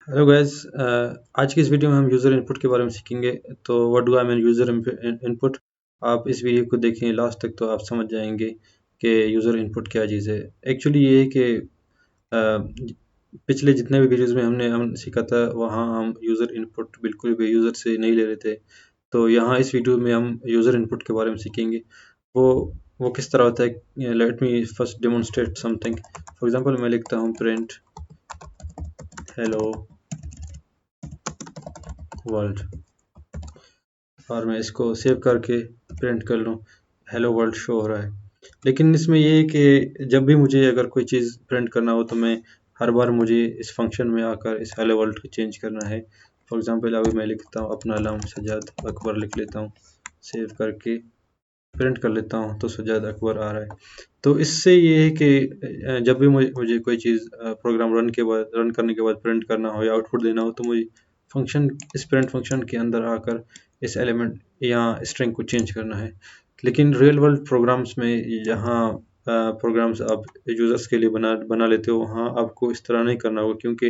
Hello guys. आज की इस वीडियो में हम यूज़र इनपुट के बारे में सीखेंगे। तो what do I mean user input. आप इस वीडियो को देखें लास्ट तक तो आप समझ जाएंगे कि यूज़र इनपुट क्या चीज़ है। एक्चुअली ये है कि पिछले जितने भी वीडियोज़ में हम सीखा था वहाँ हम यूज़र इनपुट बिल्कुल भी यूज़र से नहीं ले रहे थे। तो यहाँ इस वीडियो में हम यूज़र इनपुट के बारे में सीखेंगे। वो वो किस तरह होता है। Let me first demonstrate something. For example मैं लिखता हूँ प्रिंट हेलो वर्ल्ड और मैं इसको सेव करके प्रिंट कर लूँ, हेलो वर्ल्ड शो हो रहा है। लेकिन इसमें ये है कि जब भी मुझे अगर कोई चीज़ प्रिंट करना हो तो मैं हर बार मुझे इस फंक्शन में आकर इस हेलो वर्ल्ड को चेंज करना है। फॉर एग्जांपल अभी मैं लिखता हूँ अपना नाम सज्जाद अकबर लिख लेता हूँ, सेव करके प्रिंट कर लेता हूँ तो सज्जाद अकबर आ रहा है। तो इससे ये है कि जब भी मुझे कोई चीज़ प्रोग्राम रन करने के बाद प्रिंट करना हो या आउटपुट देना हो तो मुझे फंक्शन इस प्रिंट फंक्शन के अंदर आकर इस एलिमेंट या स्ट्रिंग को चेंज करना है। लेकिन रियल वर्ल्ड प्रोग्राम्स में जहाँ प्रोग्राम्स आप यूज़र्स के लिए बना लेते हो वहाँ आपको इस तरह नहीं करना होगा, क्योंकि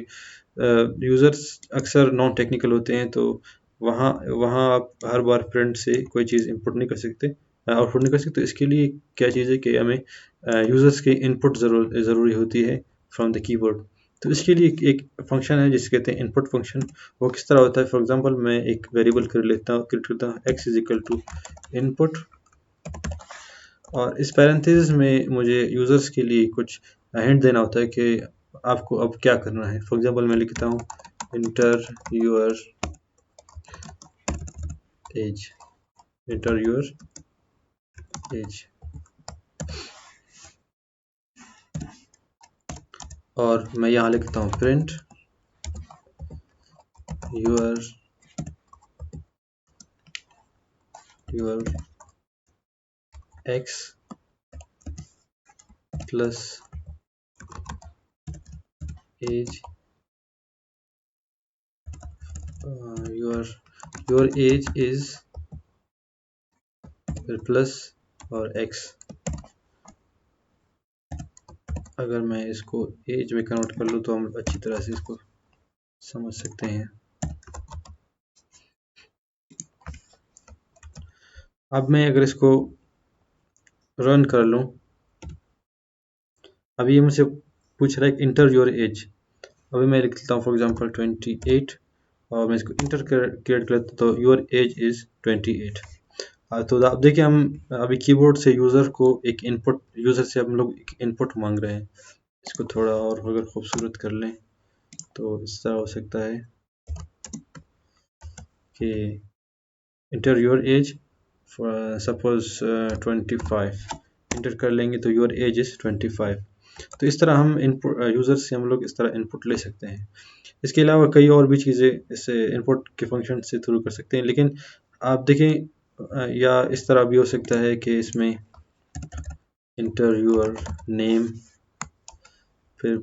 यूज़र्स अक्सर नॉन टेक्निकल होते हैं। तो वहाँ वहाँ आप हर बार प्रिंट से कोई चीज़ इंपुट नहीं कर सकते, आउटपुट नहीं कर सकते। तो इसके लिए क्या चीज़ है कि हमें यूज़र्स की इनपुट ज़रूरी होती है फ्रॉम द कीबोर्ड। तो इसके लिए एक फंक्शन है जिसे कहते हैं इनपुट फंक्शन। वो किस तरह होता है, फॉर एग्जांपल मैं एक वेरिएबल क्रिएट करता हूँ x is equal to input, और इस पैरेंथेसिस में मुझे यूज़र्स के लिए कुछ हिंट देना होता है कि आपको अब क्या करना है। फॉर एग्जांपल मैं लिखता हूँ enter your age, enter your age, और मैं यहाँ लिखता हूँ print your x plus age, your age is plus और एक्स। अगर मैं इसको एज में कन्वर्ट कर लूँ तो हम अच्छी तरह से इसको समझ सकते हैं। अब मैं अगर इसको रन कर लूँ, अभी ये मुझसे पूछ रहा है इंटर योर एज। अभी मैं लिख लेता हूँ फॉर एग्जांपल 28, और मैं इसको इंटर क्रिएट कर लेता हूँ तो योर एज इज़ 28। तो आप देखिए हम अभी कीबोर्ड से यूज़र से हम लोग एक इनपुट मांग रहे हैं। इसको थोड़ा और अगर खूबसूरत कर लें तो इस तरह हो सकता है कि inter your as suppose 25 inter कर लेंगे तो योर एज इज़ 25। तो इस तरह हम इनपुट यूज़र से हम लोग इस तरह इनपुट ले सकते हैं। इसके अलावा कई और भी चीज़ें इससे इनपुट के फंक्शन से थ्रू कर सकते हैं। लेकिन आप देखें या इस तरह भी हो सकता है कि इसमें इंटर योर नेम, फिर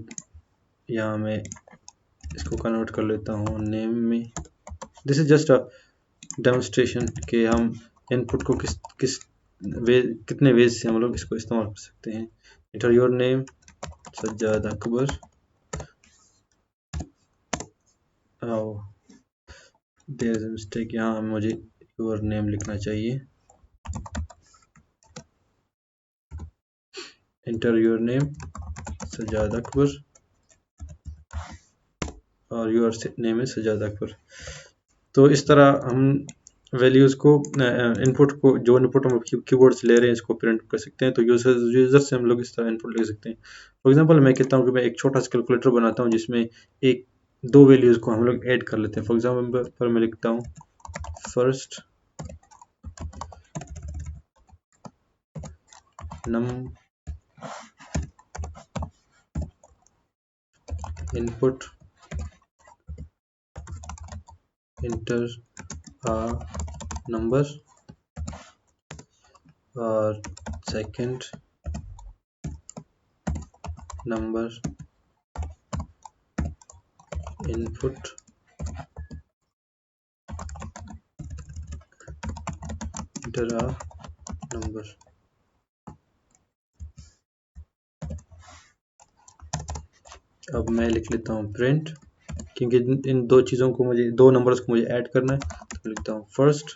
यहाँ मैं इसको कन्वर्ट कर लेता हूँ नेम में। This is just a demonstration कि हम इनपुट को कितने वेज से हम लोग इसको इस्तेमाल कर सकते हैं। Enter your name Sajjad Akbar, there is mistake, यहाँ मुझे योर नेम लिखना चाहिए। Enter your name Sajjad Akbar और your name is Sajjad Akbar. तो इस तरह हम वैल्यूज़ को जो इनपुट हम कीबोर्ड से ले रहे हैं इसको प्रिंट कर सकते हैं। तो यूज़र से हम लोग इस तरह इनपुट ले सकते हैं। फॉर एग्जांपल मैं कहता हूँ कि मैं एक छोटा सा कैलकुलेटर बनाता हूँ जिसमें एक दो वैल्यूज़ को हम लोग ऐड कर लेते हैं। फॉर एग्जांपल पर मैं लिखता हूँ फर्स्ट नम इनपुट इंटर नंबर, और second number input inter number. अब मैं लिख लेता हूँ प्रिंट क्योंकि इन दो चीज़ों को मुझे, दो नंबर्स को मुझे ऐड करना है। तो लिखता हूँ फर्स्ट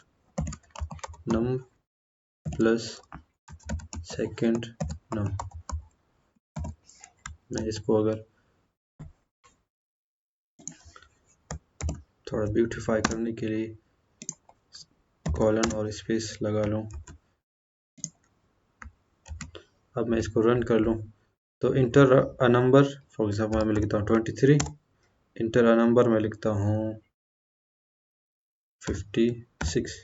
नम प्लस सेकेंड नम। मैं इसको अगर थोड़ा ब्यूटीफाई करने के लिए कॉलन और स्पेस लगा लूँ, अब मैं इसको रन कर लूँ तो inter a number, for example मैं लिखता हूँ 23, इंटर अ नंबर मैं लिखता हूँ 56।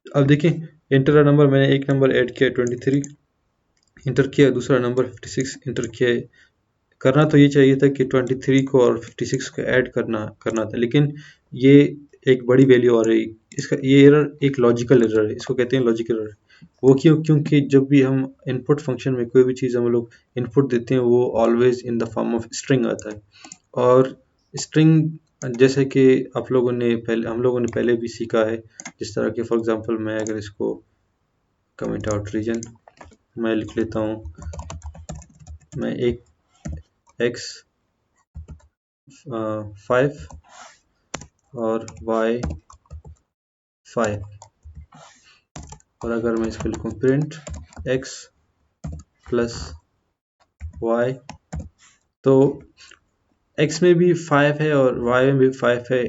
अब देखिए इंटर अ नंबर, मैंने एक नंबर ऐड किया 23 इंटर किया, दूसरा नंबर 56 इंटर किया। करना तो ये चाहिए था कि 23 को और 56 को ऐड करना था, लेकिन ये एक बड़ी वैल्यू आ रही, इसका ये एरर एक लॉजिकल एरर है, इसको कहते हैं लॉजिकल एरर। वो क्यों? क्योंकि जब भी हम इनपुट फंक्शन में कोई भी चीज़ हम लोग इनपुट देते हैं वो always in the form of string आता है। और स्ट्रिंग जैसे कि आप लोगों ने पहले, हम लोगों ने पहले भी सीखा है, जिस तरह के फॉर एग्जांपल मैं अगर इसको कमेंट आउट रीजन मैं लिख लेता हूँ, मैं एक x 5 और y 5, और अगर मैं इसको लिखूँ प्रिंट x प्लस y, तो x में भी 5 है और y में भी 5 है।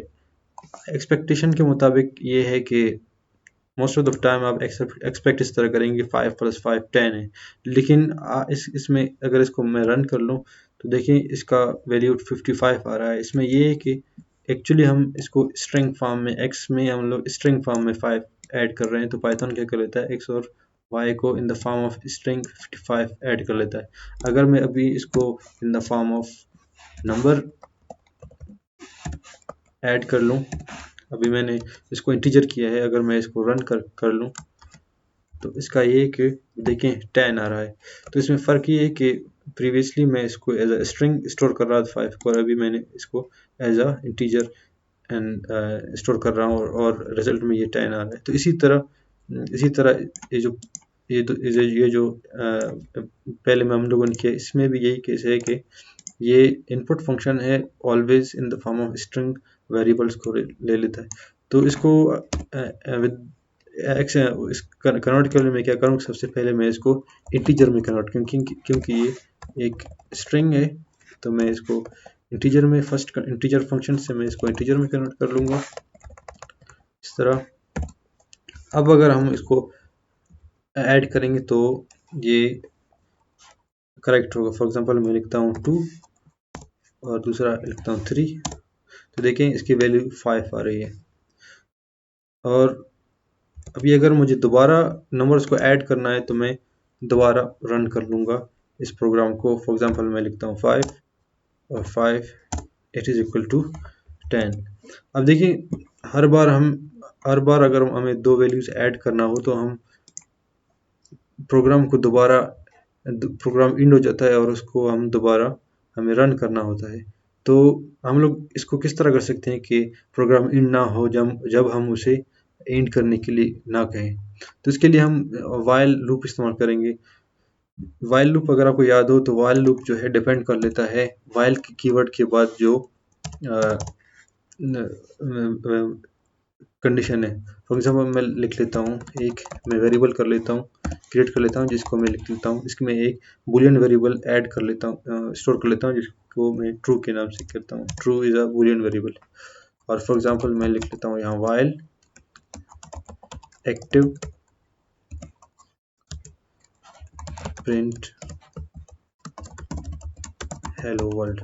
एक्सपेक्टेशन के मुताबिक ये है कि मोस्ट ऑफ द टाइम आप एक्सपेक्ट इस तरह करेंगे 5 + 5 10 है, लेकिन इसमें अगर इसको मैं रन कर लूँ तो देखिए इसका वैल्यू 55 आ रहा है। इसमें ये है कि एक्चुअली हम इसको स्ट्रिंग फॉर्म में, x में हम लोग स्ट्रिंग फॉर्म में 5 ऐड कर रहे हैं, तो पाइथन क्या कर लेता है x और y को इन the form of string 55 add कर लेता है। अगर मैं अभी इसको इन the form of number add कर लूँ, अभी मैंने इसको इंटीजर किया है, अगर मैं इसको रन कर लूँ तो इसका ये है कि देखें 10 आ रहा है। तो इसमें फ़र्क ये है कि प्रीवियसली मैं इसको एज अ स्ट्रिंग स्टोर कर रहा था 5 को, और अभी मैंने इसको as a integer and store कर रहा हूँ, और रिजल्ट में ये 10 आ रहा है। तो इसी तरह ये जो पहले में हम लोगों ने किया, इसमें भी यही केस है कि ये इनपुट फंक्शन है always in the form of string variables को ले लेता है। तो इसको विद कन्वर्ट के लिए मैं क्या करूँ, सबसे पहले मैं इसको इंटीजर में कन्वर्ट, क्योंकि ये एक स्ट्रिंग है, तो मैं इसको इंटीजर में, फर्स्ट इंटीजर फंक्शन से मैं इसको इंटीजर में कन्वर्ट कर लूँगा इस तरह। अब अगर हम इसको ऐड करेंगे तो ये करेक्ट होगा। फॉर एग्जांपल मैं लिखता हूँ 2 और दूसरा लिखता हूँ 3, तो देखें इसकी वैल्यू 5 आ रही है। और अभी अगर मुझे दोबारा नंबर्स को ऐड करना है तो मैं दोबारा रन कर लूँगा इस प्रोग्राम को। फॉर एग्जांपल मैं लिखता हूँ 5 और 5 इट इज़ इक्वल टू 10। अब देखिए हर बार अगर हमें दो वैल्यूज़ ऐड करना हो तो हम प्रोग्राम इंड हो जाता है और उसको हम दोबारा हमें रन करना होता है। तो हम लोग इसको किस तरह कर सकते हैं कि प्रोग्राम इंड ना हो जब हम उसे एंड करने के लिए ना कहें। तो इसके लिए हम वाइल लूप इस्तेमाल करेंगे। वाइल लूप अगर आपको याद हो तो वाइल लूप जो है डिपेंड कर लेता है वाइल की कीवर्ड के बाद जो कंडीशन है। फॉर एग्जाम्पल मैं लिख लेता हूँ मैं वेरिएबल कर लेता हूँ, क्रिएट कर लेता हूँ, जिसको मैं लिख लेता हूँ, इसमें एक बुलियन वेरिएबल ऐड कर लेता हूँ, स्टोर कर लेता हूँ, जिसको मैं ट्रू के नाम से करता हूँ। True is a Boolean variable. और फॉर एग्जाम्पल मैं लिख लेता हूँ यहाँ while active print hello world.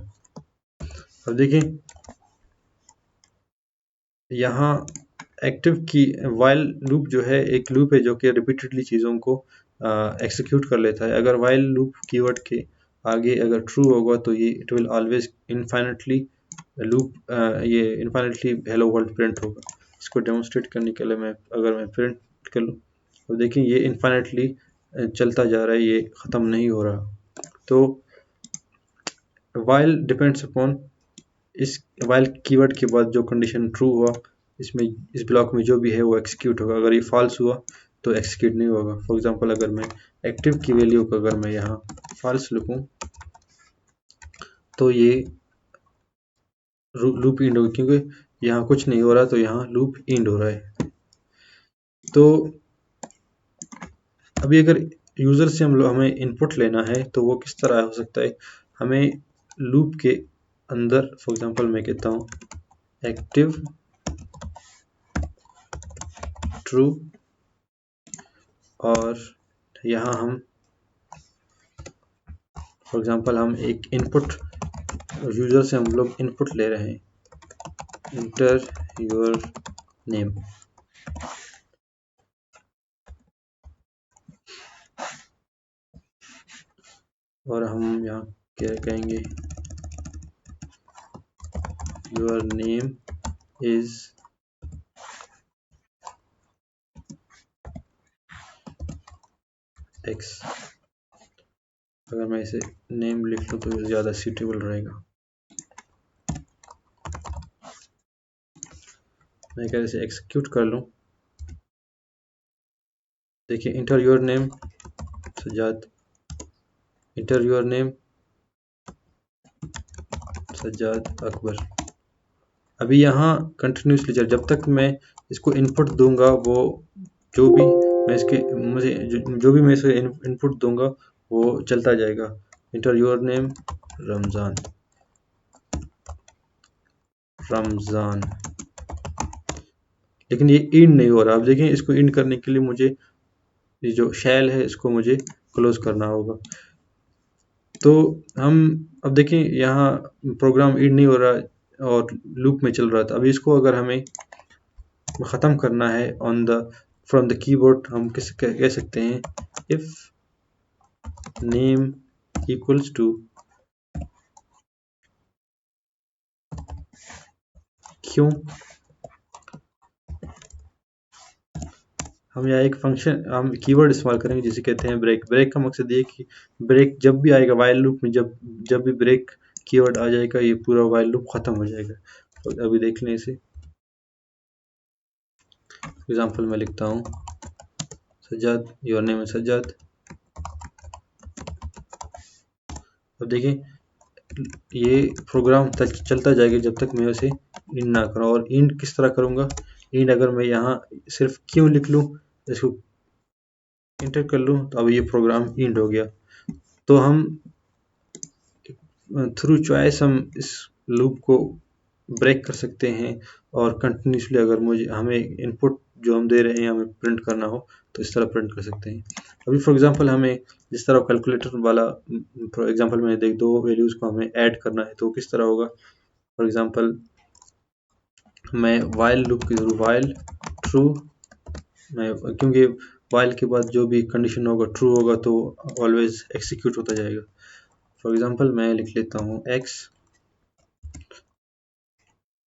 अब देखिए यहाँ एक्टिव की वाइल लूप जो है एक लूप है जो कि रिपीटेडली चीज़ों को एक्सिक्यूट कर लेता है। अगर वाइल लूप कीवर्ड के आगे अगर ट्रू होगा तो ये इट विल ऑलवेज इनफाइनेटली ये इनफाइनेटली हेलो वर्ल्ड प्रिंट होगा। इसको डेमोन्स्ट्रेट करने के लिए अगर मैं प्रिंट कर लूँ तो देखिए ये इनफाइनेटली चलता जा रहा है, ये ख़त्म नहीं हो रहा। तो वाइल डिपेंड्स अपॉन इस वाइल कीवर्ड के बाद जो कंडीशन ट्रू हुआ, इसमें इस ब्लॉक में जो भी है वो एक्सिक्यूट होगा। अगर ये फॉल्स हुआ तो एक्सिक्यूट नहीं होगा। फॉर एग्जांपल अगर मैं एक्टिव की वैल्यू को अगर मैं यहाँ फॉल्स लिखूँ तो ये लूप इंड होगा, क्योंकि यहाँ कुछ नहीं हो रहा तो यहाँ लूप इंड हो रहा है। तो अभी अगर यूज़र से हमें इनपुट लेना है तो वो किस तरह हो सकता है। हमें लूप के अंदर, फॉर एग्जांपल मैं कहता हूँ एक्टिव ट्रू, और यहाँ हम फॉर एग्जांपल हम एक इनपुट, यूज़र से हम लोग इनपुट ले रहे हैं, इंटर योर नेम। और हम यहाँ क्या कहेंगे, योर नेम इज एक्स। अगर मैं इसे नेम लिख लूँ तो ज़्यादा सूटेबल रहेगा। मैं अगर इसे एक्सिक्यूट कर लूँ, देखिए inter your name Sajjad, inter your name Sajjad Akbar. अभी यहाँ कंटिन्यूसली जब तक मैं इसको इनपुट दूंगा, वो जो भी मैं इसके मुझे जो भी मैं इसे इनपुट दूंगा वो चलता जाएगा। Inter your name Ramzan, Ramzan. लेकिन ये इंड नहीं हो रहा। अब देखिए, इसको इंड करने के लिए मुझे ये जो शैल है इसको मुझे क्लोज करना होगा। तो हम अब देखें, यहाँ प्रोग्राम इंड नहीं हो रहा और लूप में चल रहा था। अभी इसको अगर हमें ख़त्म करना है on the from the keyboard, हम कह सकते हैं इफ नेम इक्वल्स टू क्यों। हम यहाँ एक फंक्शन, हम कीवर्ड इस्तेमाल करेंगे जिसे कहते हैं ब्रेक। ब्रेक का मकसद ये कि ब्रेक जब भी आएगा वाइल लूप में, जब भी ब्रेक कीवर्ड आ जाएगा, ये पूरा वाइल लूप ख़त्म हो जाएगा। तो अभी देख लें इसे। एग्जाम्पल मैं लिखता हूँ सज्जाद, योर नेम है सज्जाद। अब देखें, ये प्रोग्राम चलता जाएगा जब तक मैं उसे इंड ना करूँ। और इंड किस तरह करूँगा, इंड अगर मैं यहाँ सिर्फ क्यों लिख लूँ, इसको इंटर कर लूँ, तो अब ये प्रोग्राम इंड हो गया। तो हम थ्रू चॉइस हम इस लूप को ब्रेक कर सकते हैं, और कंटिन्यूसली अगर हमें इनपुट जो हम दे रहे हैं हमें प्रिंट करना हो तो इस तरह प्रिंट कर सकते हैं। अभी फॉर एग्जांपल हमें जिस तरह कैलकुलेटर वाला फॉर एग्जांपल में देख, दो वैल्यूज़ को हमें ऐड करना है तो किस तरह होगा। फॉर एग्जांपल मैं वाइल लूप के जरूर वाइल ट्रू, मैं क्योंकि वाइल के बाद जो भी कंडीशन होगा ट्रू होगा तो ऑलवेज एक्सिक्यूट होता जाएगा। फॉर एग्जांपल मैं लिख लेता हूँ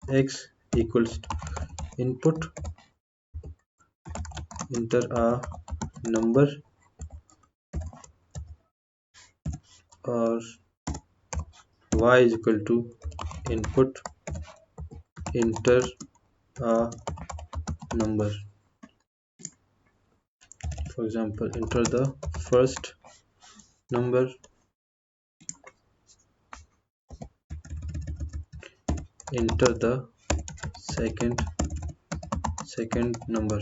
x equals input enter a number और y is equal to input enter a number. For example, enter the first number, enter the second number,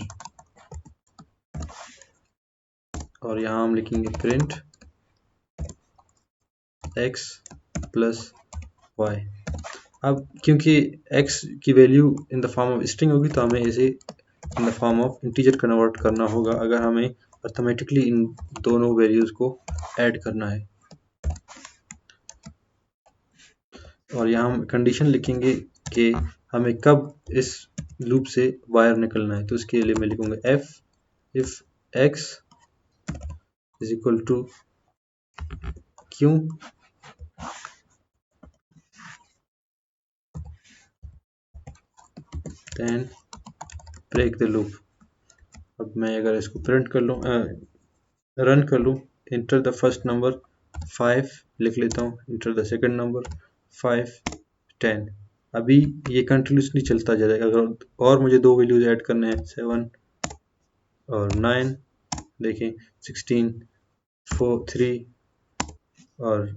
और यहाँ हम लिखेंगे प्रिंट x प्लस y। अब क्योंकि x की value in the form of string होगी तो हमें इसे इन the form of integer convert करना होगा अगर हमें अर्थमेटिकली इन दोनों वैल्यूज को ऐड करना है। और यहाँ हम कंडीशन लिखेंगे कि हमें कब इस लूप से बाहर निकलना है। तो इसके लिए मैं लिखूंगा if x is equal to क्यों, देन ब्रेक द लूप। अब मैं अगर इसको प्रिंट कर लूँ, रन कर लूँ, इंटर द फर्स्ट नंबर 5 लिख लेता हूँ, इंटर द सेकंड नंबर 5 10। अभी ये कंटिन्यूसली चलता जाएगा। अगर और मुझे दो वैल्यूज ऐड करने हैं 7 और 9, देखें 16 4 3 और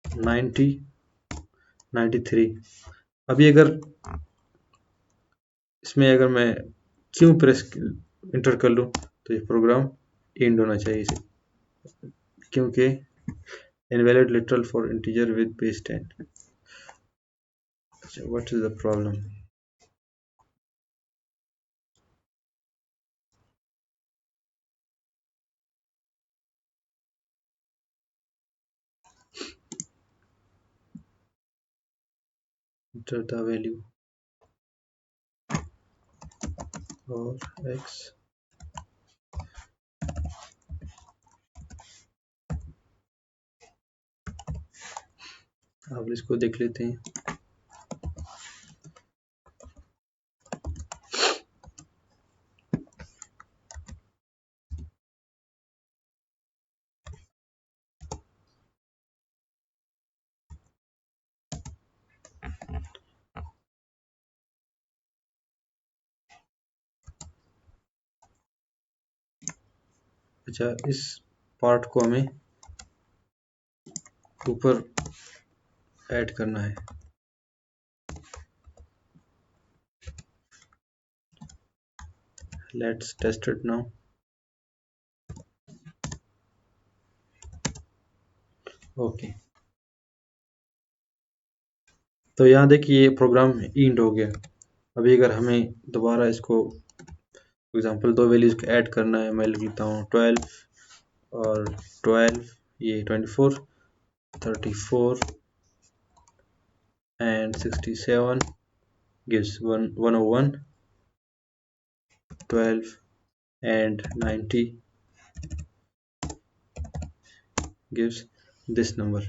90 93। अभी अगर इसमें अगर मैं क्यों प्रेस इंटर कर लूँ तो ये प्रोग्राम एंड होना चाहिए इसे, क्योंकि invalid literal for integer with base 10। अच्छा, what is the problem? enter the value और x। अब इसको देख लेते हैं। अच्छा, इस पार्ट को हमें ऊपर ऐड करना है। Let's test it now. Okay, तो यहाँ देखिए ये प्रोग्राम एंड हो गया। अभी अगर हमें दोबारा इसको फॉर एग्जांपल दो वैल्यूज को ऐड करना है, मैं लिख लेता हूँ 12 और 12, ये 24, 34 and 67 gives 101, 12 and 90 gives this number।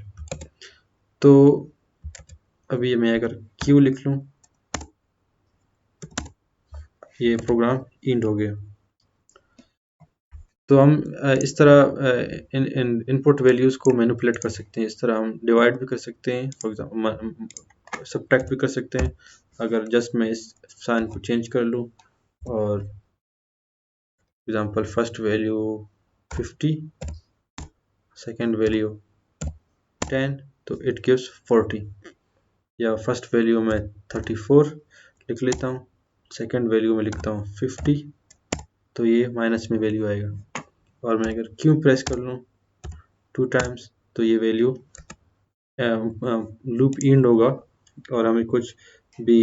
तो अभी मैं अगर Q लिख लूँ, ये प्रोग्राम एंड हो गया। तो हम इस तरह इनपुट वैल्यूज़ को मैनिपुलेट कर सकते हैं। इस तरह हम डिवाइड भी कर सकते हैं, फॉर एग्जाम्पल सब्ट्रैक्ट भी कर सकते हैं। अगर जस्ट मैं इस साइन को चेंज कर लूँ और example first value 50, second value 10, तो इट गिव्स 40। या फर्स्ट वैल्यू में 34 लिख लेता हूँ, सेकंड वैल्यू में लिखता हूँ 50, तो ये माइनस में वैल्यू आएगा। और मैं अगर क्यू प्रेस कर लूँ 2 टाइम्स तो ये वैल्यू लूप एंड होगा और हमें कुछ भी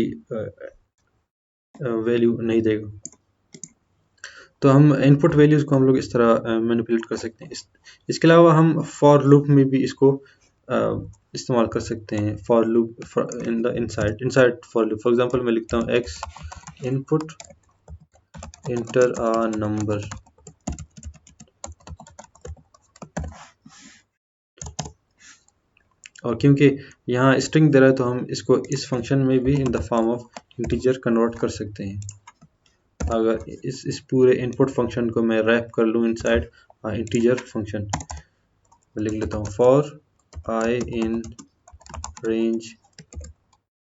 वैल्यू नहीं देगा। तो हम इनपुट वैल्यूज़ को हम लोग इस तरह मैनिपुलेट कर सकते हैं। इसके अलावा हम फॉर लूप में भी इसको इस्तेमाल कर सकते हैं। For loop in the inside for loop, for example मैं लिखता हूँ x input inter a number, और क्योंकि यहाँ स्ट्रिंग दे रहा है तो हम इसको इस फंक्शन में भी इन the form of integer convert कर सकते हैं। अगर इस पूरे इनपुट फंक्शन को मैं रैप कर लूँ इनसाइड इंटीजर फंक्शन, मैं लिख लेता हूँ for I in range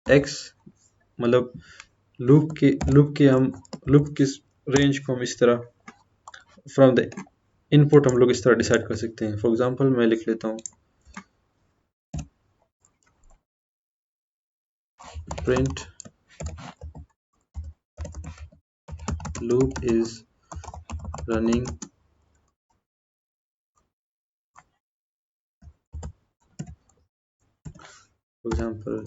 x, मतलब लूप की रेंज को हम इस तरह फ्रॉम द इनपुट हम लोग इस तरह डिसाइड कर सकते हैं। फॉर एग्जांपल मैं लिख लेता हूँ print loop is running for example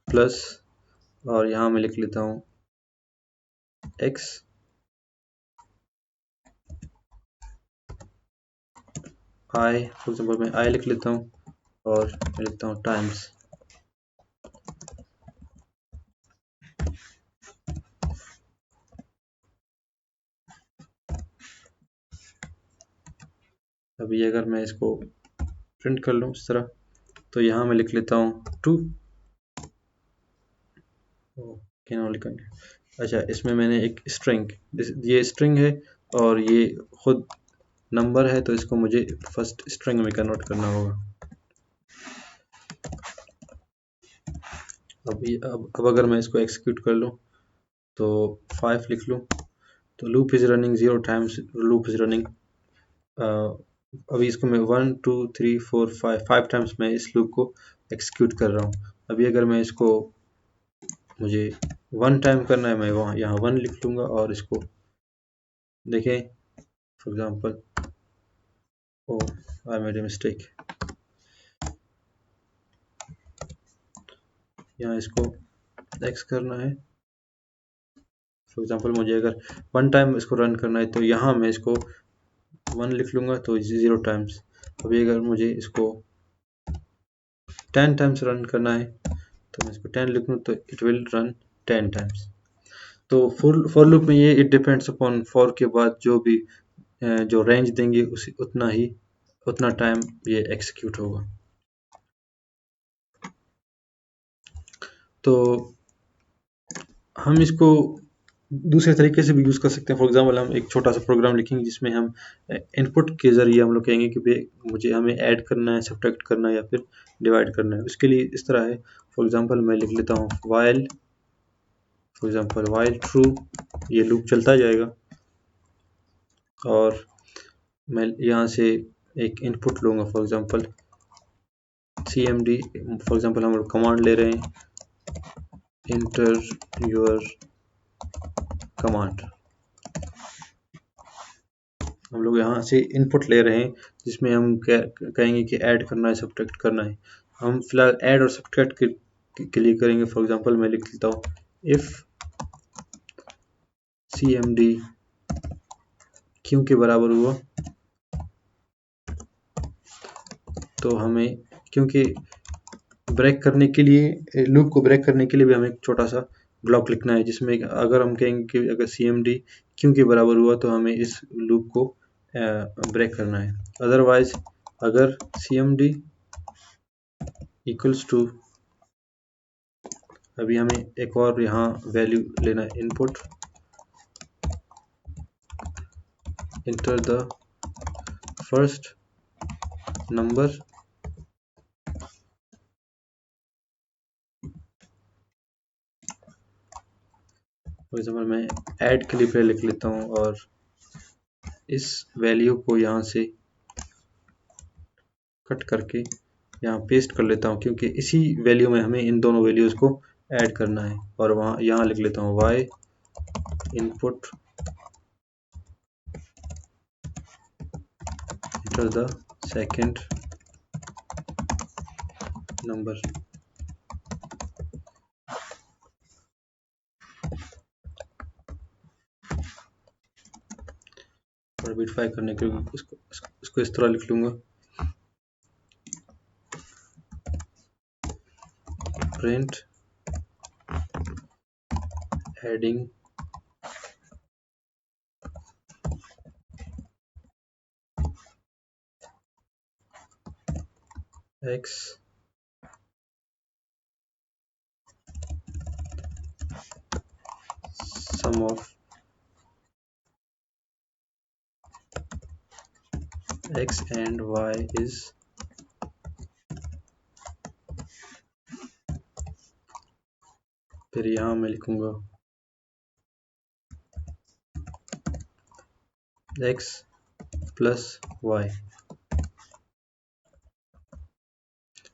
plus, और यहाँ मैं लिख लेता हूँ x i, फॉर एग्जांपल मैं i लिख लेता हूँ और मैं लिखता हूँ टाइम्स। अभी अगर मैं इसको प्रिंट कर लूँ इस तरह, तो यहाँ मैं लिख लेता हूँ 2। अच्छा, इसमें मैंने एक स्ट्रिंग, ये स्ट्रिंग है और ये खुद नंबर है, तो इसको मुझे फर्स्ट स्ट्रिंग में कन्वर्ट करना होगा। अब अगर मैं इसको एक्सिक्यूट कर लूँ तो 5 लिख लूँ तो loop is running 0 times, loop is running. अभी इसको मैं 1 2 3 4 5 टाइम्स मैं इस लूप को एक्सिक्यूट कर रहा हूँ। अभी अगर मैं इसको मुझे 1 टाइम करना है, मैं वहाँ यहाँ 1 लिख लूँगा और इसको देखें for example, oh I made a mistake, यहाँ इसको x करना है। फॉर एग्जांपल मुझे अगर 1 टाइम इसको रन करना है तो यहाँ मैं इसको 1 लिख लूँगा तो 0 टाइम्स। अभी अगर मुझे इसको 10 टाइम्स रन करना है तो मैं इसको 10 लिख लूँ तो इट विल रन 10 टाइम्स। तो फॉर लूप में ये इट डिपेंड्स अपॉन फॉर के बाद जो भी जो रेंज देंगे उसी उतना टाइम ये एग्जीक्यूट होगा। तो हम इसको दूसरे तरीके से भी यूज़ कर सकते हैं। फॉर एग्जांपल हम एक छोटा सा प्रोग्राम लिखेंगे जिसमें हम इनपुट के ज़रिए हम लोग कहेंगे कि मुझे हमें ऐड करना है, सब्ट्रैक्ट करना है या फिर डिवाइड करना है। उसके लिए इस तरह है, फॉर एग्जांपल मैं लिख लेता हूँ while, for example while true, ये लूप चलता जाएगा और मैं यहाँ से एक इनपुट लूँगा, for example cmd, for example हम लोग कमांड ले रहे हैं इंटर योर कमांड, हम लोग यहाँ से इनपुट ले रहे हैं जिसमें हम कहेंगे कि ऐड करना है, सब्ट्रैक्ट करना है। हम फिलहाल ऐड और सब्ट्रैक्ट के लिए करेंगे। फॉर एग्जांपल मैं लिख लेता हूँ इफ cmd क्यों के बराबर हुआ, तो हमें क्योंकि ब्रेक करने के लिए, लूप को ब्रेक करने के लिए भी हमें एक छोटा सा ब्लॉक लिखना है जिसमें अगर हम कहेंगे कि अगर cmd क्यों के बराबर हुआ तो हमें इस लूप को ब्रेक करना है। अदरवाइज अगर cmd इक्वल्स टू, अभी हमें एक और यहाँ वैल्यू लेना है input, enter the first number, for example मैं ऐड के लिए पहले लिख लेता हूँ और इस वैल्यू को यहाँ से कट करके यहाँ पेस्ट कर लेता हूँ क्योंकि इसी वैल्यू में हमें इन दोनों वैल्यूज़ को ऐड करना है। और वहाँ यहाँ लिख लेता हूँ y input enter the second number. और बिटफाई करने के लिए इसको इस तरह लिख लूँगा print adding x sum of x and y is, फिर यहाँ मैं लिखूँगा x प्लस y,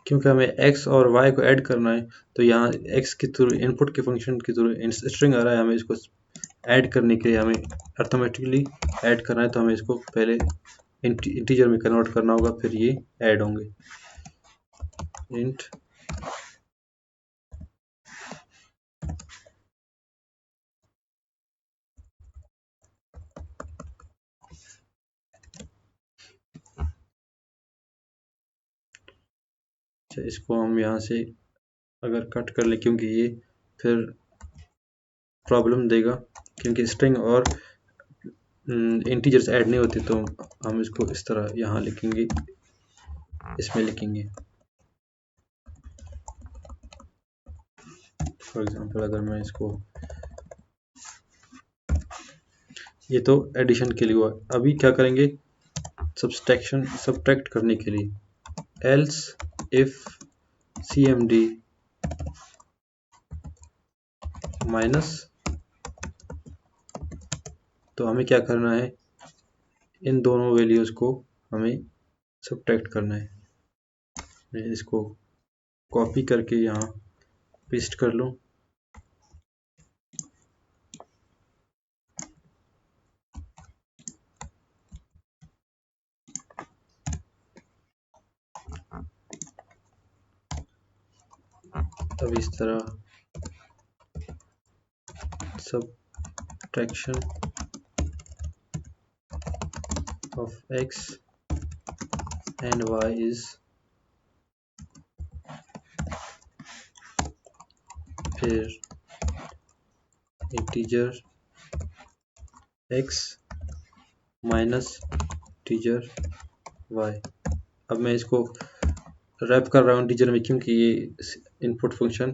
क्योंकि हमें x और y को ऐड करना है तो यहाँ x के थ्रू इनपुट के फंक्शन के थ्रू स्ट्रिंग आ रहा है, हमें इसको ऐड करने के लिए हमें अर्थमेटिकली ऐड करना है तो हमें इसको पहले इंटीजर में कन्वर्ट करना होगा, फिर ये ऐड होंगे। इंट इसको हम यहाँ से अगर कट कर लें क्योंकि ये फिर प्रॉब्लम देगा क्योंकि स्ट्रिंग और इंटीजर्स ऐड नहीं होते, तो हम इसको इस तरह यहाँ लिखेंगे, इसमें लिखेंगे। फॉर एग्जांपल अगर मैं इसको, ये तो एडिशन के लिए हुआ, अभी क्या करेंगे सब्ट्रैक्ट करने के लिए एल्स इफ cmd माइनस, तो हमें क्या करना है, इन दोनों वैल्यूज़ को हमें सब्ट्रैक्ट करना है। मैं इसको कॉपी करके यहाँ पेस्ट कर लूँ अब इस तरह subtraction of x and y is फिर integer x minus integer y। अब मैं इसको रैप कर रहा हूँ इंटीजर में क्योंकि ये input function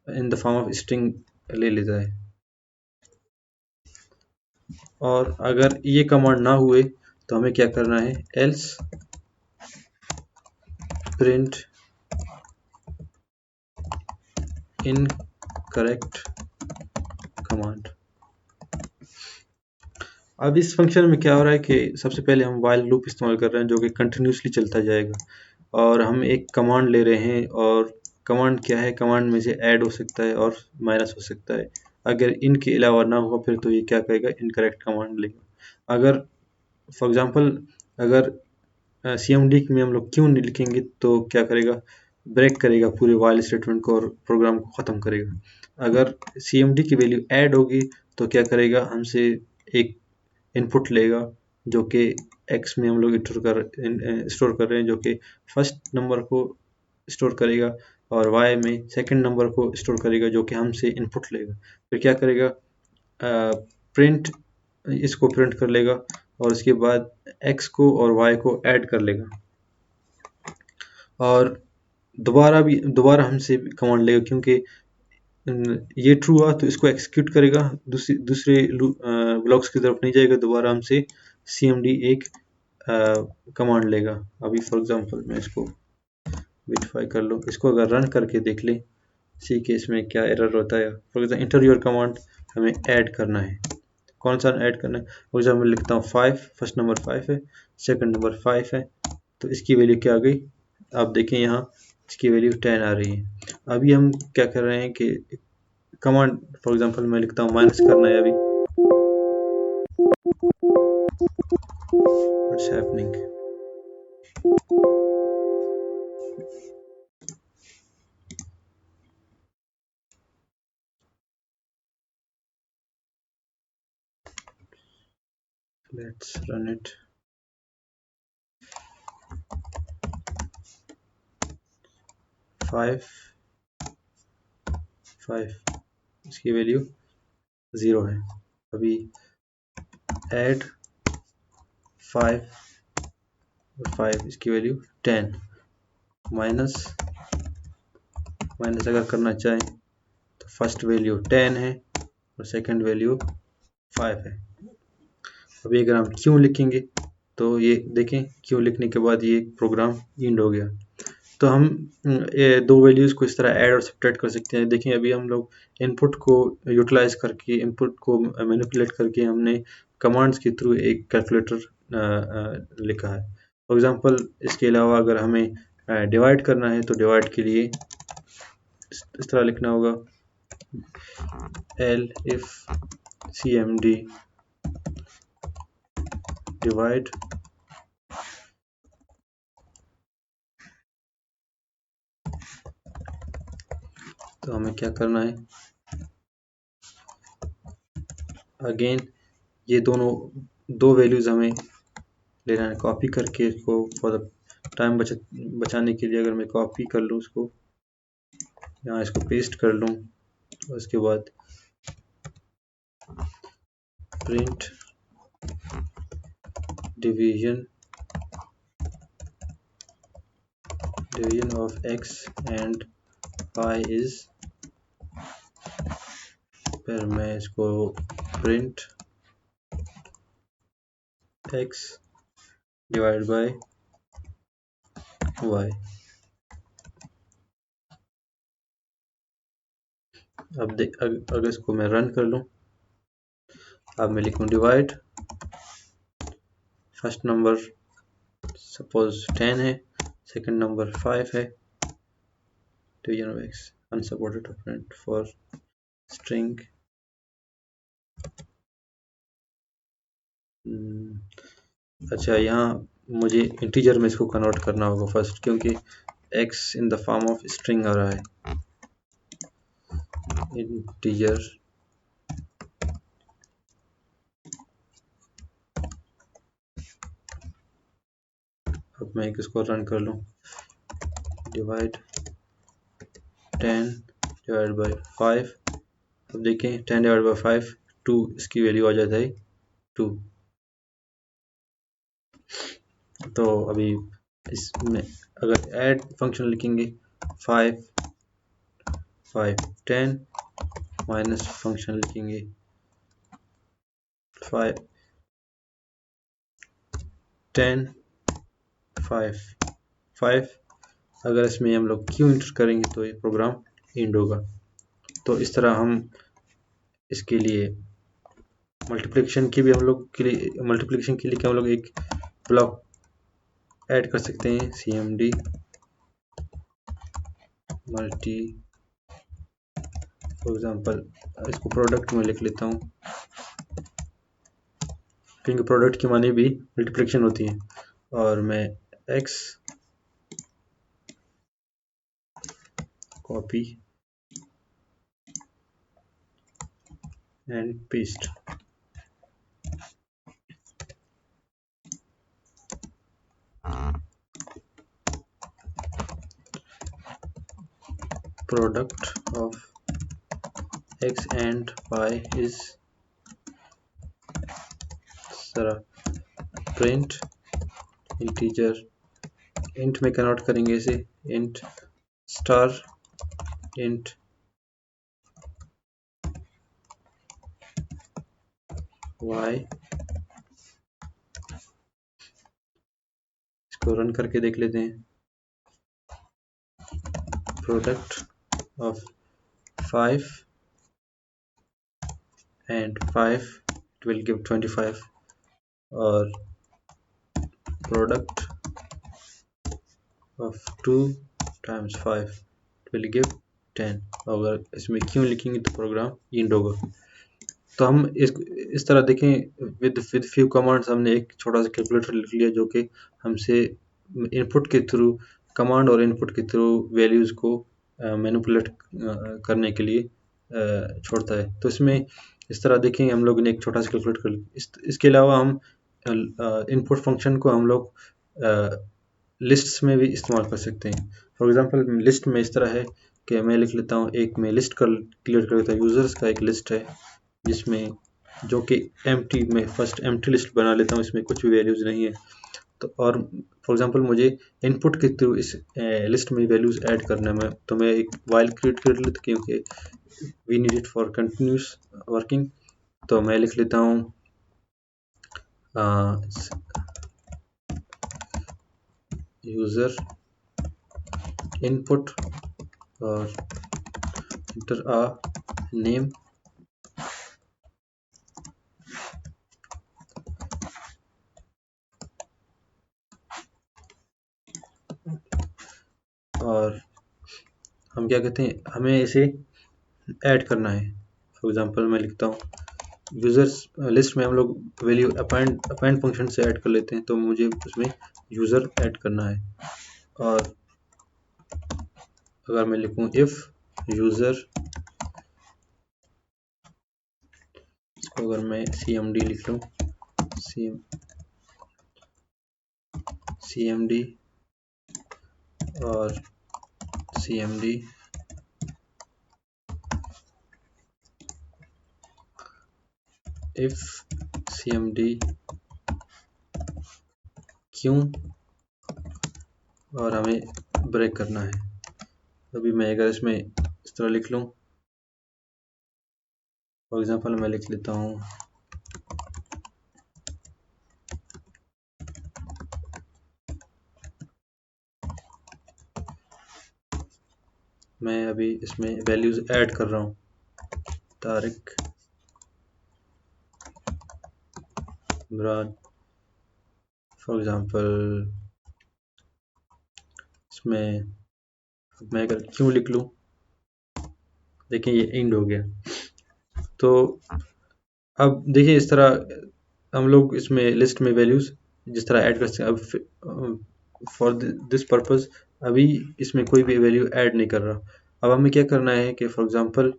in the form of string ले लेता है। और अगर ये कमांड ना हुए तो हमें क्या करना है, एल्स प्रिंट इनकरेक्ट कमांड। अब इस फंक्शन में क्या हो रहा है कि सबसे पहले हम वाइल लूप इस्तेमाल कर रहे हैं जो कि कंटिन्यूसली चलता जाएगा, और हम एक कमांड ले रहे हैं, और कमांड क्या है, कमांड में से ऐड हो सकता है और माइनस हो सकता है। अगर इनके अलावा ना हो फिर तो ये क्या करेगा, इनकरेक्ट कमांड लेगा। अगर फॉर एग्जांपल अगर CMD में हम लोग क्यों नहीं लिखेंगे तो क्या करेगा, ब्रेक करेगा पूरे वाइल स्टेटमेंट को और प्रोग्राम को ख़त्म करेगा। अगर CMD की वैल्यू ऐड होगी तो क्या करेगा, हमसे एक इनपुट लेगा जो कि x में हम लोग स्टोर कर रहे हैं, जो कि फर्स्ट नंबर को स्टोर करेगा, और y में सेकंड नंबर को स्टोर करेगा जो कि हमसे इनपुट लेगा। फिर क्या करेगा, प्रिंट इसको प्रिंट कर लेगा और उसके बाद x को और y को ऐड कर लेगा, और दोबारा हमसे कमांड लेगा क्योंकि ये ट्रू हुआ तो इसको एक्सिक्यूट करेगा, दूसरे ब्लॉक्स की तरफ नहीं जाएगा, दोबारा हमसे CMD एक कमांड लेगा। अभी फॉर एग्जांपल मैं इसको वेरीफाई कर लूँ, इसको अगर रन करके देख लें सी के इसमें क्या एरर होता है। For example inter your command हमें ऐड करना है, कौन सा ऐड करना है, फॉर एग्जाम्पल लिखता हूँ 5, फर्स्ट नंबर 5 है, सेकंड नंबर 5 है, तो इसकी वैल्यू क्या आ गई, आप देखें यहाँ इसकी वैल्यू 10 आ रही है। अभी हम क्या कर रहे हैं कि कमांड फॉर एग्जांपल मैं लिखता हूँ माइनस करना है, अभी what's happening, let's run it. 5 5 इसकी वैल्यू 0 है। अभी ऐड 5 और 5 इसकी वैल्यू 10, माइनस अगर करना चाहें तो फर्स्ट वैल्यू 10 है और सेकंड वैल्यू 5 है। अभी अगर हम क्यों लिखेंगे तो ये देखें, क्यों लिखने के बाद ये प्रोग्राम एंड हो गया। तो हम ये दो वैल्यूज़ को इस तरह ऐड और सब्ट्रैक्ट कर सकते हैं। देखें अभी हम लोग इनपुट को यूटिलाइज करके, इनपुट को मैनिपुलेट करके हमने कमांड्स के थ्रू एक कैलकुलेटर लिखा है। फॉर एग्जांपल इसके अलावा अगर हमें डिवाइड करना है तो डिवाइड के लिए इस तरह लिखना होगा, एल इफ CMD डिवाइड तो हमें क्या करना है, अगेन ये दो वैल्यूज़ हमें लेना है कॉपी करके, इसको फॉर द टाइम बचाने के लिए अगर मैं कॉपी कर लूँ उसको, यहाँ इसको पेस्ट कर लूँ, उसके बाद print division of x and y is, फिर मैं इसको print x divide by y। अब अगर इसको मैं रन कर लूँ, अब मैं लिखूँ डिवाइड, फर्स्ट नंबर सपोज 10 है, सेकंड नंबर 5 है, division of x unsupported operand for string. अच्छा, यहाँ मुझे इंटीजर में इसको कन्वर्ट करना होगा फर्स्ट, क्योंकि x in the form of string आ रहा है। इंटीजर अब मैं इसको रन कर लूँ, डिवाइड 10 डिवाइड बाई 5। अब देखें 10 डिवाइड बाई 5 2, इसकी वैल्यू आ जाता है 2। तो अभी इसमें अगर ऐड फंक्शन लिखेंगे 5 5 10 माइनस फंक्शन लिखेंगे 5 10 5 5। अगर इसमें हम लोग क्यों इंटर करेंगे तो ये प्रोग्राम एंड होगा। तो इस तरह हम इसके लिए मल्टीप्लिकेशन की भी हम लोग के लिए मल्टीप्लिकेशन के लिए क्या हम लोग एक ब्लॉक ऐड कर सकते हैं, cmd मल्टी, फॉर एग्जांपल इसको प्रोडक्ट में लिख लेता हूँ क्योंकि प्रोडक्ट की माने भी मल्टीप्लिकेशन होती है। और मैं x copy and paste, product of x and y is print integer, int में कन्वर्ट करेंगे इसे इंट स्टार इंट y। इसको रन करके देख लेते हैं, product of 5 and 5 it will give 25 और product of 2 times 5 it will give 10। अगर इसमें क्यों लिखेंगे तो प्रोग्राम एंड होगा। तो हम इस तरह देखें विद फ्यू कमांड्स हमने एक छोटा सा कैलकुलेटर लिख लिया जो कि हमसे इनपुट के थ्रू कमांड और इनपुट के थ्रू वैल्यूज़ को मैनिपुलेट करने के लिए छोड़ता है। तो इसमें इस तरह देखेंगे हम लोग ने एक छोटा सा कैलकुलेट कर लिया। इसके अलावा हम इनपुट फंक्शन को हम लोग लिस्ट्स में भी इस्तेमाल कर सकते हैं। फॉर एग्जांपल लिस्ट में इस तरह है कि मैं लिख लेता हूँ, एक मैं लिस्ट क्लियर कर लेता हूँ, यूज़र्स का एक लिस्ट है जिसमें जो कि एम्प्टी में फर्स्ट एम्प्टी लिस्ट बना लेता हूँ, इसमें कुछ भी वैल्यूज़ नहीं है। तो और फॉर एग्जांपल मुझे इनपुट के थ्रू इस लिस्ट में वैल्यूज़ ऐड करना है, तो मैं एक वाइल क्रिएट कर लेता हूँ क्योंकि we need it for continuous working. तो मैं लिख लेता हूँ यूज़र इनपुट और इंटर अ नेम और हम क्या कहते हैं, हमें इसे ऐड करना है। फॉर एग्जांपल मैं लिखता हूँ यूज़र्स लिस्ट में हम लोग वैल्यू अपेंड फंक्शन से ऐड कर लेते हैं, तो मुझे उसमें यूज़र ऐड करना है। और अगर मैं लिखूँ इफ़ यूज़र, इसको अगर मैं cmd लिख लूँ cmd और cmd if cmd क्यों, और हमें ब्रेक करना है। अभी मैं अगर इसमें इस तरह लिख लूँ, फॉर एग्जांपल मैं लिख लेता हूँ मैं अभी इसमें वैल्यूज़ ऐड कर रहा हूँ, तारिक इमरान, फॉर एग्जांपल इसमें मैं अगर क्यों लिख लूँ, देखिए ये एंड हो गया। तो अब देखिए इस तरह हम लोग इसमें लिस्ट में वैल्यूज़ जिस तरह ऐड कर सकते हैं। अब फॉर दिस पर्पज़ अभी इसमें कोई भी वैल्यू ऐड नहीं कर रहा। अब हमें क्या करना है कि फॉर एग्जांपल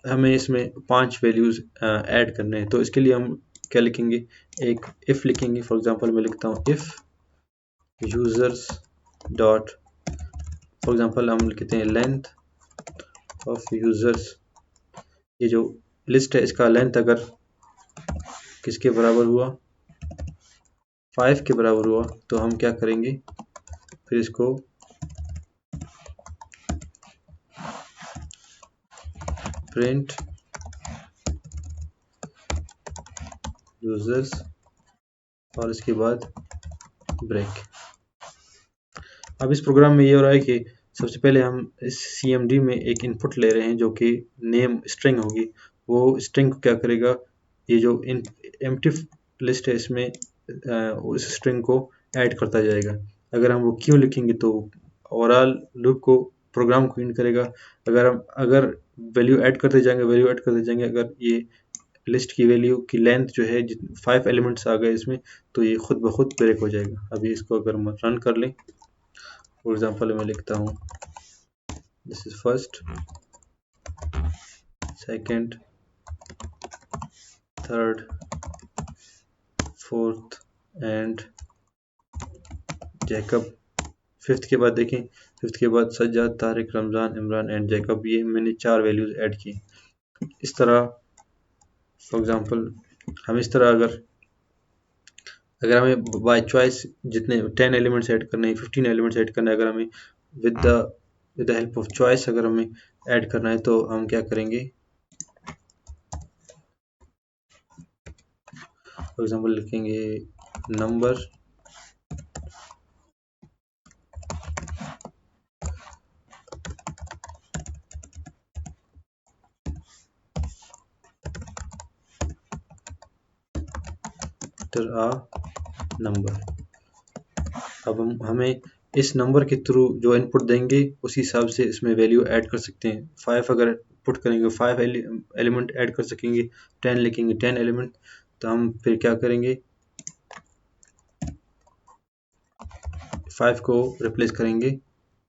हमें इसमें 5 वैल्यूज़ ऐड करने हैं, तो इसके लिए हम क्या लिखेंगे, एक इफ़ लिखेंगे। फॉर एग्जांपल मैं लिखता हूँ if users dot, for example हम लिखते हैं लेंथ ऑफ यूज़र्स, ये जो लिस्ट है इसका लेंथ अगर किसके बराबर हुआ, 5 के बराबर हुआ, तो हम क्या करेंगे, फिर इसको प्रिंट यूज़र्स और इसके बाद ब्रेक। अब इस प्रोग्राम में ये हो रहा है कि सबसे पहले हम इस CMD में एक इनपुट ले रहे हैं जो कि नेम स्ट्रिंग होगी। वो स्ट्रिंग को क्या करेगा, ये जो एम्प्टी लिस्ट है इसमें उस स्ट्रिंग को ऐड करता जाएगा। अगर हम वो क्यों लिखेंगे तो ओवरऑल लूप को, प्रोग्राम को इंड करेगा। अगर वैल्यू ऐड करते जाएंगे, वैल्यू ऐड करते जाएंगे, अगर ये लिस्ट की वैल्यू की लेंथ जो है 5 एलिमेंट्स आ गए इसमें, तो ये खुद ब खुद ब्रेक हो जाएगा। अभी इसको अगर हम रन कर लें, फॉर एग्जांपल मैं लिखता हूँ this is first, second, third, fourth and Jacob. Fifth के बाद देखें, फिफ्थ के बाद सज्जाद, तारिक, रमज़ान, इमरान एंड जैकब। ये मैंने 4 वैल्यूज़ ऐड की। इस तरह फॉर एग्जांपल हम इस तरह अगर हमें बाय चॉइस जितने 10 एलिमेंट्स ऐड करने हैं, 15 एलिमेंट्स ऐड करना है, अगर हमें with the help of choice अगर हमें ऐड करना है, तो हम क्या करेंगे, फॉर एग्जांपल लिखेंगे नंबर आ नंबर। अब हमें इस नंबर के थ्रू जो इनपुट देंगे उसी हिसाब से इसमें वैल्यू ऐड कर सकते हैं। 5 अगर पुट करेंगे, 5 एलिमेंट ऐड कर सकेंगे, 10 लिखेंगे 10 एलिमेंट, तो हम फिर क्या करेंगे, 5 को रिप्लेस करेंगे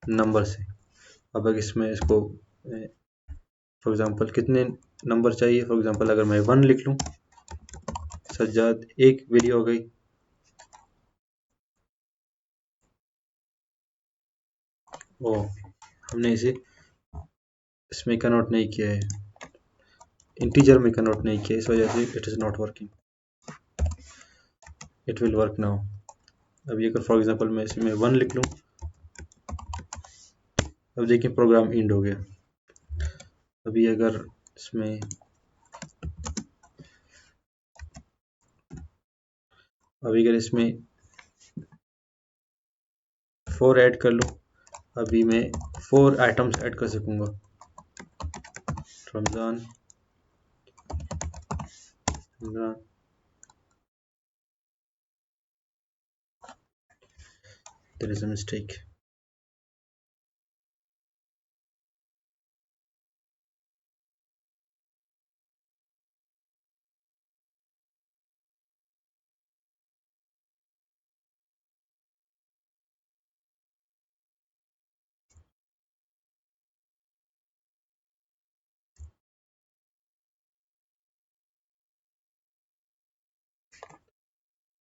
नंबर से। अब अगर इसमें इसको फॉर एग्जांपल कितने नंबर चाहिए, फॉर एग्जांपल अगर मैं 1 लिख लूँ, सज्जाद, एक वैल्यू हो गई। ओ, हमने इसे इसमें कन्वर्ट नहीं किया है, इंटीजर में कन्वर्ट नहीं किया, इस वजह से it is not working. It will work now. अभी अगर फॉर एग्जांपल मैं इसमें 1 लिख लूँ, अब देखिए प्रोग्राम एंड हो गया। अभी अगर इसमें अगर इसमें 4 ऐड कर लूँ, अभी मैं 4 आइटम्स ऐड कर सकूँगा, Ramzan, Imran, there is a mistake.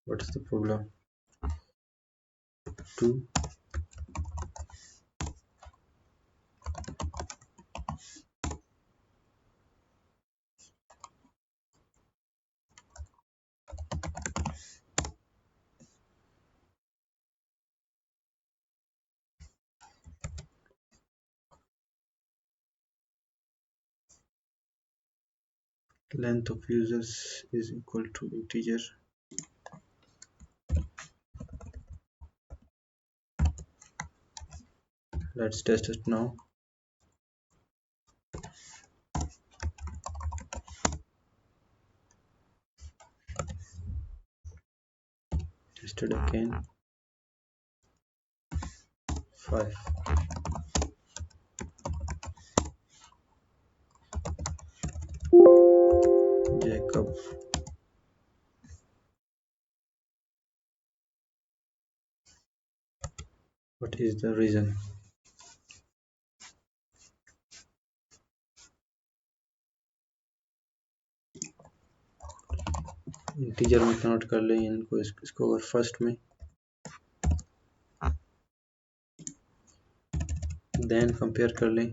What is the problem? 2 length of users is equal to integer. Let's test it now. Test it again. 5. Jacob. What is the reason? Integer में convert कर लें इनको, इसको अगर first में, then compare कर लें,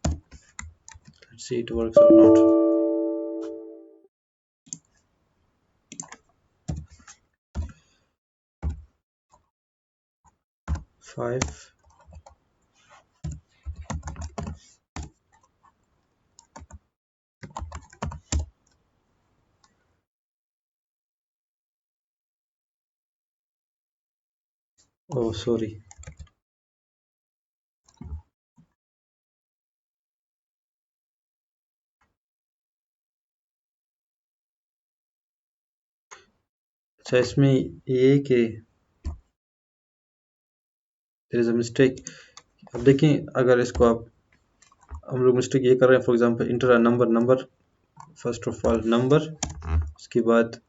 let's see it works और नॉट। 5 ओह सॉरी, अच्छा इसमें ये कि देयर इज अ मिस्टेक। अब देखें, अगर इसको आप, हम लोग मिस्टेक ये कर रहे हैं, for example inter a number, number first of all number, उसके बाद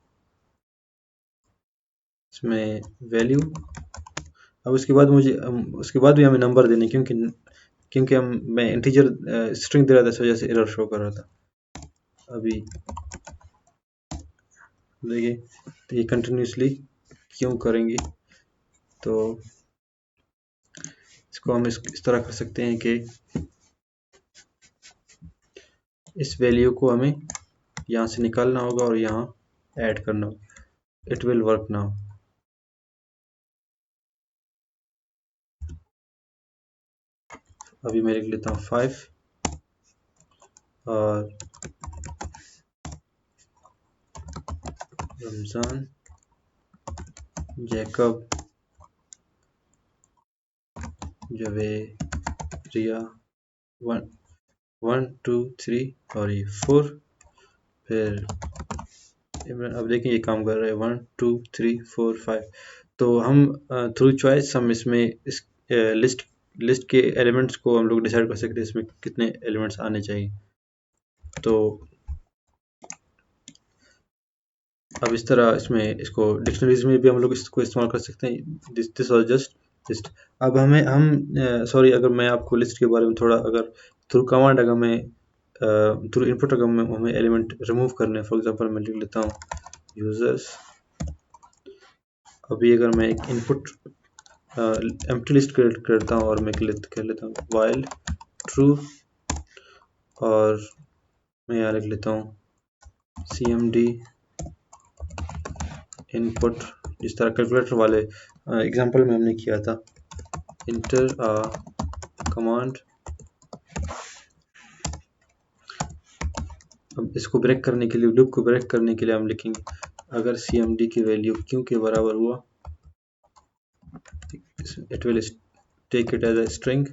इसमें वैल्यू, अब उसके बाद मुझे उसके बाद भी हमें नंबर देने, क्योंकि मैं इंटीजर स्ट्रिंग दे रहा था, इस वजह से एरर शो कर रहा था। अभी देखिए, तो ये कंटिन्यूसली क्यों करेंगे, तो इसको हम इस तरह कर सकते हैं कि इस वैल्यू को हमें यहाँ से निकालना होगा और यहाँ ऐड करना होगा। It will work now. अभी मैं लिख लेता हूँ 5 और रमज़ान, जैकब, जवेरिया, 1 2 3 और ये 4, फिर अब देखिए ये काम कर रहा है, 1 2 3 4 5। तो हम थ्रू चॉइस हम इसमें इस लिस्ट के एलिमेंट्स को हम लोग डिसाइड कर सकते हैं इसमें कितने एलिमेंट्स आने चाहिए। तो अब इस तरह इसमें इसको डिक्शनरीज में भी हम लोग इसको इस्तेमाल कर सकते हैं। This was just list. अब हम सॉरी, अगर मैं आपको लिस्ट के बारे में थोड़ा, अगर थ्रू कमांड, अगर मैं थ्रू इनपुट अगर हमें एलिमेंट रिमूव करने हैं, फॉर एग्जांपल मैं लिख लेता हूँ यूजर्स। अभी अगर मैं एक इनपुट एम्प्टी लिस्ट क्रिएट करता हूँ और मैं कर लेता हूँ वाइल ट्रू, और मैं यहाँ लिख लेता हूँ cmd इनपुट, जिस तरह कैलकुलेटर वाले एग्जांपल में हमने किया था, इंटर कमांड। अब इसको ब्रेक करने के लिए, लूप को ब्रेक करने के लिए हम लिखेंगे अगर cmd की वैल्यू q के बराबर हुआ, it will take it as a string,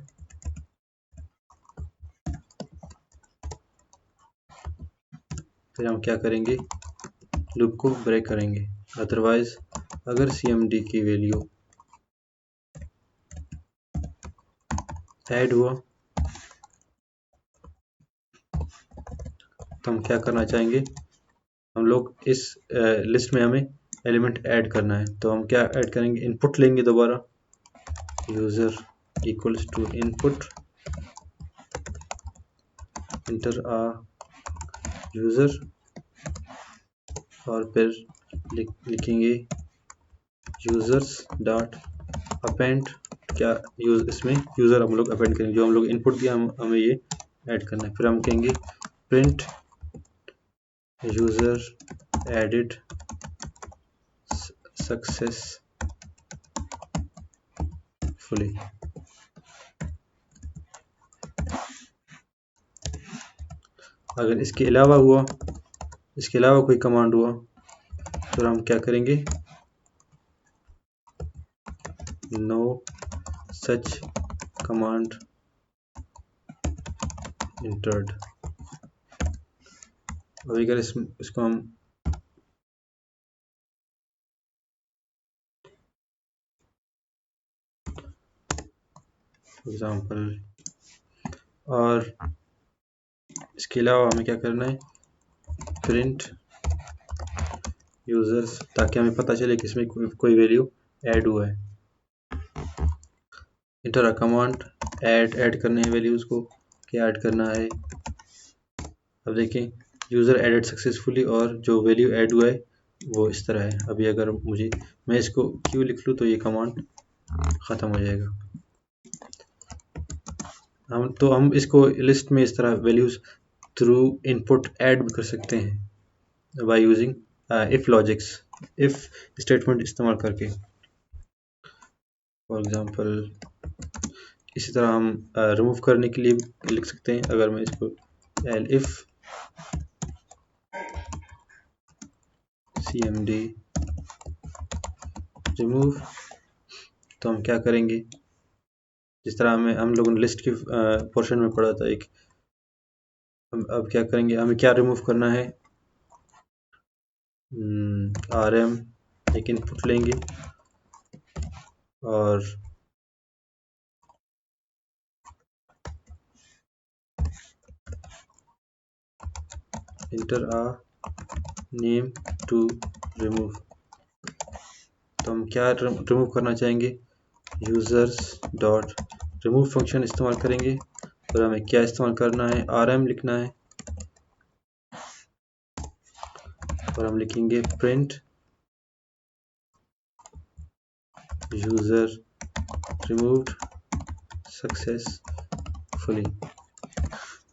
फिर हम क्या करेंगे, लूप को ब्रेक करेंगे। अदरवाइज अगर cmd की वैल्यू ऐड हुआ तो हम क्या करना चाहेंगे, हम लोग इस लिस्ट में हमें एलिमेंट ऐड करना है, तो हम क्या ऐड करेंगे, इनपुट लेंगे दोबारा, user equals to input, enter user, और फिर लिखेंगे यूजर्स डॉट अपेंड, क्या इसमें यूजर हम लोग अपेंड करेंगे, जो हम लोग इनपुट दिया हमें ये ऐड करना है। फिर हम कहेंगे प्रिंट यूजर एडिड सक्सेसफुली। अगर इसके अलावा कोई कमांड हुआ तो हम क्या करेंगे, नो सच कमांड इंटर्ड। अभी अगर इसको हम एग्जाम्पल, और इसके अलावा हमें क्या करना है, प्रिंट यूजर्स, ताकि हमें पता चले कि इसमें कोई वैल्यू ऐड हुआ है। इंटर अ कमांड ऐड करने हैं वैल्यूज को, क्या ऐड करना है। अब देखें यूज़र एडेड सक्सेसफुली, और जो वैल्यू ऐड हुआ है वो इस तरह है। अभी अगर मैं इसको क्यू लिख लूँ तो ये कमांड ख़त्म हो जाएगा। हम इसको लिस्ट में इस तरह वैल्यूज़ थ्रू इनपुट ऐड भी कर सकते हैं by using if logics, if statement इस्तेमाल करके। फॉर एग्जांपल इसी तरह हम रिमूव करने के लिए लिख सकते हैं। अगर मैं इसको इफ cmd रिमूव, तो हम क्या करेंगे, जिस तरह हम लोगों ने लिस्ट के पोर्शन में पढ़ा था एक, अब क्या करेंगे, हमें क्या रिमूव करना है, rm एक इनपुट लेंगे और enter a name to remove. तो हम क्या रिमूव करना चाहेंगे, यूजर्स डॉट रिमूव फंक्शन इस्तेमाल करेंगे और हमें क्या इस्तेमाल करना है, rm लिखना है और हम लिखेंगे प्रिंट यूजर रिमूव्ड सक्सेसफुली।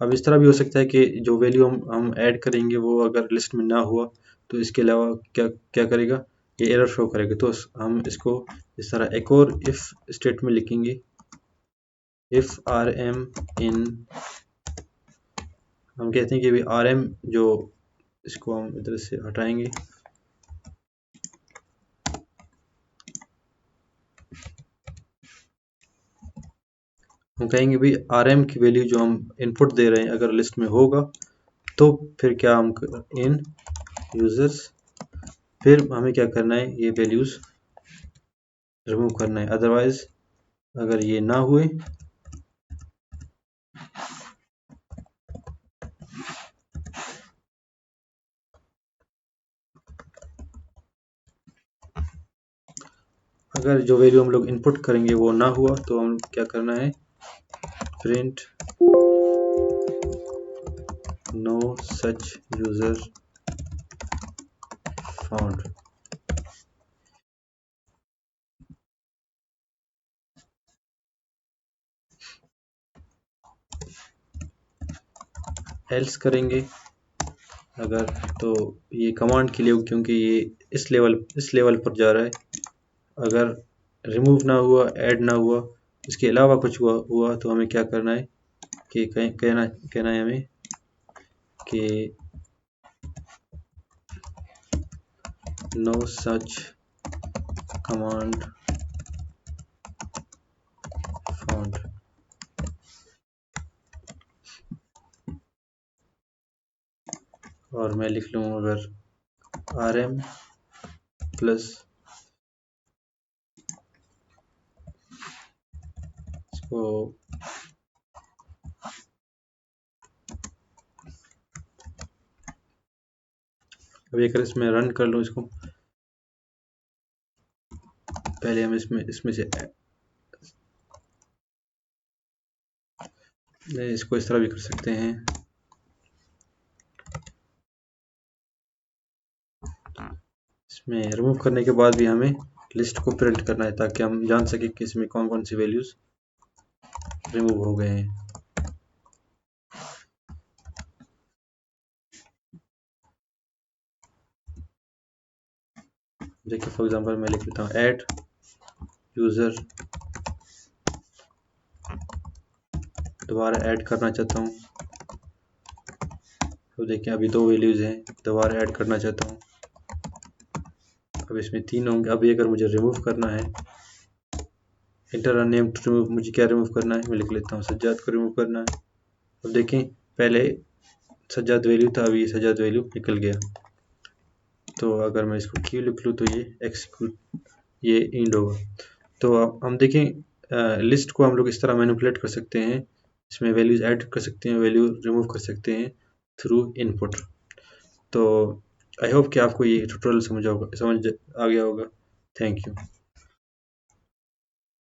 अब इस तरह भी हो सकता है कि जो वैल्यू हम ऐड करेंगे वो अगर लिस्ट में ना हुआ तो इसके अलावा क्या क्या करेगा, ये एरर शो करेगा। तो हम इसको इस तरह एक और इफ स्टेटमेंट लिखेंगे, इफ rm इन, हम कहते हैं कि भी rm जो, इसको हम इधर से हटाएंगे, हम कहेंगे भी rm की वैल्यू जो हम इनपुट दे रहे हैं अगर लिस्ट में होगा तो फिर क्या हम इन यूजर्स, फिर हमें क्या करना है, ये वैल्यूज रिमूव करना है। अदरवाइज अगर ये ना हुए अगर जो वैल्यू हम लोग इनपुट करेंगे वो ना हुआ तो हम क्या करना है, print no such user found. Else करेंगे अगर, तो ये कमांड के लिए, क्योंकि ये इस लेवल पर जा रहा है, अगर रिमूव ना हुआ, ऐड ना हुआ, इसके अलावा कुछ हुआ तो हमें क्या करना है कि कहना है हमें कि नो सच कमांड फाउंड। और मैं लिख लूँ अगर rm प्लस इसको अभी अगर इसमें रन कर लूँ इसको, पहले हम इसमें से इसको इस तरह भी कर सकते हैं, इसमें रिमूव करने के बाद भी हमें लिस्ट को प्रिंट करना है ताकि हम जान सके कि इसमें कौन कौन सी वैल्यूज रिमूव हो गए हैं। देखिए फॉर एग्जांपल मैं लिख लेता हूँ ऐड यूज़र, दोबारा ऐड करना चाहता हूँ, तो देखिए अभी 2 वैल्यूज़ हैं, दोबारा ऐड करना चाहता हूँ, अब इसमें 3 होंगे। अभी अगर मुझे रिमूव करना है, इंटर नेम टू रिमूव, मुझे क्या रिमूव करना है, मैं लिख लेता हूँ सज्जाद को रिमूव करना है। अब देखें पहले सज्जाद वैल्यू था, अभी सज्जाद वैल्यू निकल गया। तो अगर मैं इसको क्यू लिख लूँ तो ये एक्सिक्यूट, ये इंड होगा। तो हम देखें लिस्ट को हम लोग इस तरह मैनिपुलेट कर सकते हैं, इसमें वैल्यूज ऐड कर सकते हैं, वैल्यू रिमूव कर सकते हैं थ्रू इनपुट। तो आई होप कि आपको ये ट्यूटोरियल समझ आ गया होगा। Thank you.